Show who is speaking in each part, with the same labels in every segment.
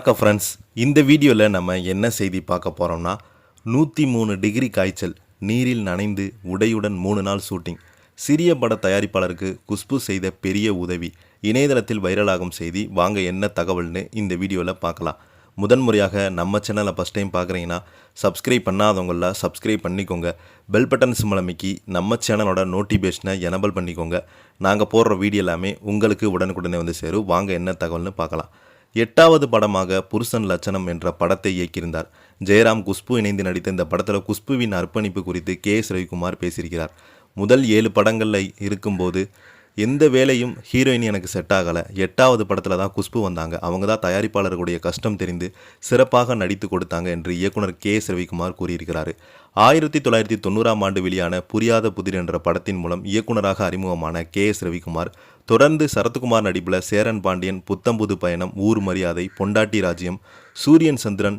Speaker 1: வணக்கம் ஃப்ரெண்ட்ஸ். இந்த வீடியோவில் நம்ம என்ன செய்தி பார்க்க போகிறோம்னா 103 டிகிரி காய்ச்சல், நீரில் நனைந்து உடையுடன் 3 நாள் ஷூட்டிங். சிறிய பட தயாரிப்பாளருக்கு குஷ்பு செய்த பெரிய உதவி. இணையதளத்தில் வைரலாகும் செய்தி. வாங்க என்ன தகவல்னு இந்த வீடியோவில் பார்க்கலாம். முதன்முறையாக நம்ம சேனலை ஃபஸ்ட் டைம் பார்க்குறீங்கன்னா சப்ஸ்கிரைப் பண்ணாதவங்கள சப்ஸ்கிரைப் பண்ணிக்கோங்க. பெல் பட்டன் சிம்பல் அமைக்கி நம்ம சேனலோட நோட்டிஃபிகேஷனை எனபிள் பண்ணிக்கோங்க. நாங்கள் போடுற வீடியோ எல்லாமே உங்களுக்கு உடனுக்குடனே வந்து சேரும். வாங்க என்ன தகவல்னு பார்க்கலாம். 8வது படமாக புருஷன் லட்சணம் என்ற படத்தை இயக்கியிருந்தார் ஜெயராம். குஷ்பு இணைந்து நடித்த இந்த படத்தில் குஷ்புவின் அர்ப்பணிப்பு குறித்து KS ரவிக்குமார் பேசியிருக்கிறார். முதல் 7 படங்களில் இருக்கும்போது எந்த வேலையும் ஹீரோயின் எனக்கு செட் ஆகலை. 8வது படத்தில் தான் குஷ்பு வந்தாங்க. அவங்க தான் தயாரிப்பாளர்களுடைய கஷ்டம் தெரிந்து சிறப்பாக நடித்து கொடுத்தாங்க என்று இயக்குனர் KS ரவிக்குமார் கூறியிருக்கிறார். 1990ஆம் ஆண்டு வெளியான புரியாத புதிர் என்ற படத்தின் மூலம் இயக்குனராக அறிமுகமான KS ரவிக்குமார் தொடர்ந்து சரத்குமார் நடிப்பில் சேரன் பாண்டியன், புத்தம்புது பயணம், ஊர் மரியாதை, பொண்டாட்டி ராஜ்யம், சூரியன் சந்திரன்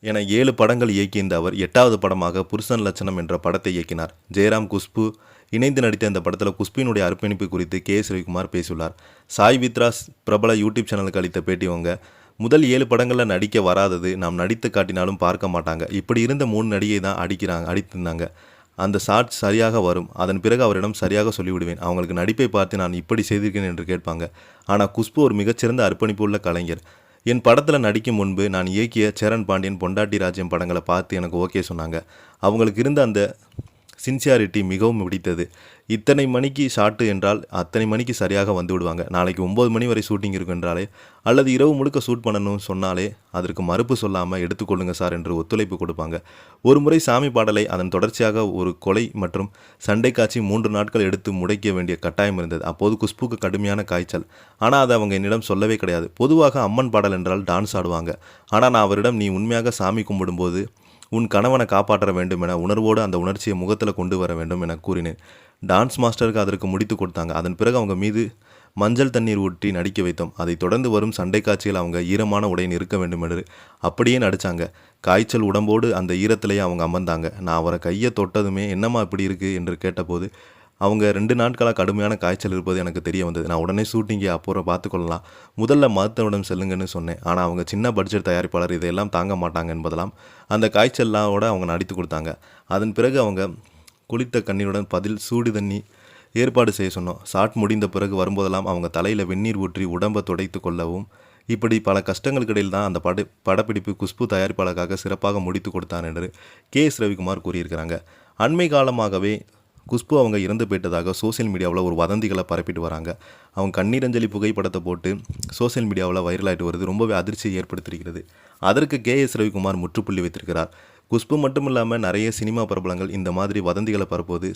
Speaker 1: என 7 படங்கள் இயக்கியிருந்த அவர் 8வது படமாக புருஷன் லட்சணம் என்ற படத்தை இயக்கினார். ஜெயராம் குஷ்பு இணைந்து நடித்த இந்த படத்தில் குஷ்புவினுடைய அர்ப்பணிப்பு குறித்து KS ரவிக்குமார் பேசியுள்ளார். சாய் வித்ராஸ் பிரபல யூடியூப் சேனலுக்கு அளித்த பேட்டியவங்க, முதல் 7 படங்களில் நடிக்க வராதது நாம் நடித்து காட்டினாலும் பார்க்க மாட்டாங்க. இப்படி இருந்த 3 நடிகை தான் அடித்திருந்தாங்க. அந்த ஷாட் சரியாக வரும். அதன் பிறகு அவரிடம் சரியாக சொல்லிவிடுவேன். அவங்களுக்கு நடிப்பை பார்த்து நான் இப்படி செய்திருக்கேன் என்று கேட்பாங்க. ஆனால் குஷ்பு ஒரு மிகச்சிறந்த அர்ப்பணிப்பு உள்ள கலைஞர். என் படத்தில் நடிக்கும் முன்பு நான் இயக்கிய சேரன் பாண்டியன், பொண்டாட்டி ராஜ்யம் படங்களை பார்த்து எனக்கு ஓகே சொன்னாங்க. அவங்களுக்கு இருந்த அந்த சின்சியாரிட்டி மிகவும் பிடித்தது. இத்தனை மணிக்கு ஷாட்டு என்றால் அத்தனை மணிக்கு சரியாக வந்து விடுவாங்க. நாளைக்கு 9 மணி வரை ஷூட்டிங் இருக்கும் என்றாலே அல்லது இரவு முழுக்க ஷூட் பண்ணணும்னு சொன்னாலே அதற்கு மறுப்பு சொல்லாமல் எடுத்துக்கொள்ளுங்க சார் என்று ஒத்துழைப்பு கொடுப்பாங்க. ஒரு முறை சாமி பாடலை அதன் தொடர்ச்சியாக ஒரு கொலை மற்றும் சண்டை காட்சி 3 நாட்கள் எடுத்து முடைக்க வேண்டிய கட்டாயம் இருந்தது. அப்போது குஷ்புக்கு கடுமையான காய்ச்சல். ஆனால் அதை அவங்க என்னிடம் சொல்லவே கிடையாது. பொதுவாக அம்மன் பாடல் என்றால் டான்ஸ் ஆடுவாங்க. ஆனால் நான் அவரிடம் நீ உண்மையாக சாமி கும்பிடும்போது உன் கணவனை காப்பாற்ற வேண்டும் என உணர்வோடு அந்த உணர்ச்சியை முகத்தில் கொண்டு வர வேண்டும் என கூறினேன். டான்ஸ் மாஸ்டருக்கு அதற்கு முடித்து கொடுத்தாங்க. அதன் பிறகு அவங்க மீது மஞ்சள் தண்ணீர் ஊற்றி நடிக்க வைத்தோம். அதைத் தொடர்ந்து வரும் சண்டை காட்சியில் அவங்க ஈரமான உடையின் இருக்க வேண்டும் என்று அப்படியே நடித்தாங்க. காய்ச்சல் உடம்போடு அந்த ஈரத்திலேயே அவங்க அமர்ந்தாங்க. நான் அவரை கையை தொட்டதுமே என்னம்மா இப்படி இருக்குது என்று கேட்டபோது அவங்க 2 நாட்களாக கடுமையான காய்ச்சல் இருப்பது எனக்கு தெரிய வந்தது. நான் உடனே ஷூட்டிங்கை அப்புறம் பார்த்துக்கொள்ளலாம், முதல்ல மருத்துவரிடம் செல்லுங்கன்னு சொன்னேன். ஆனால் அவங்க சின்ன பட்ஜெட் தயாரிப்பாளர், இதையெல்லாம் தாங்க மாட்டாங்க என்பதெல்லாம் அந்த காய்ச்சலோட அவங்க நடித்து கொடுத்தாங்க. அதன் பிறகு அவங்க குளித்த கண்ணீருடன் பதில் சூடு தண்ணி ஏற்பாடு செய்ய சொன்னோம். ஷாட் முடிந்த பிறகு வரும்போதெல்லாம் அவங்க தலையில் வெந்நீர் ஊற்றி உடம்பை துடைத்து கொள்ளவும். இப்படி பல கஷ்டங்களுக்கு இடையில் தான் அந்த படப்பிடிப்பு குஷ்பு தயாரிப்பாளருக்காக சிறப்பாக முடித்து கொடுத்தார் என்று KS ரவிக்குமார் கூறியிருக்கிறாங்க. அண்மை காலமாகவே குஷ்பு அவங்க இறந்து போயிட்டதாக சோசியல் மீடியாவில் ஒரு வதந்திகளை பரப்பிட்டு வராங்க. அவங்க கண்ணீரஞ்சலி புகைப்படத்தை போட்டு சோசியல் மீடியாவில் வைரலாகிட்டு வருது. ரொம்பவே அதிர்ச்சியை ஏற்படுத்தியிருக்கிறது. அதற்கு KS ரவிக்குமார் முற்றுப்புள்ளி வைத்திருக்கிறார். குஷ்பு மட்டும் இல்லாமல் நிறைய சினிமா பிரபலங்கள் இந்த மாதிரி வதந்திகளை பரப்புவது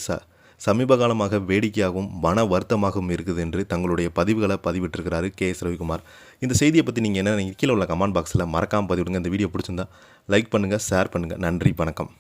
Speaker 1: சமீப காலமாக வேடிக்கையாகவும் மன வருத்தமாகவும் இருக்குது என்று தங்களுடைய பதிவுகளை பதிவிட்டிருக்கிறாரு KS ரவிக்குமார். இந்த செய்தியை பற்றி நீங்கள் என்ன கீழே உள்ள கமெண்ட் பாக்ஸில் மறக்காமல் பதிவிடுங்க. இந்த வீடியோ பிடிச்சிருந்தா லைக் பண்ணுங்கள், ஷேர் பண்ணுங்கள். நன்றி, வணக்கம்.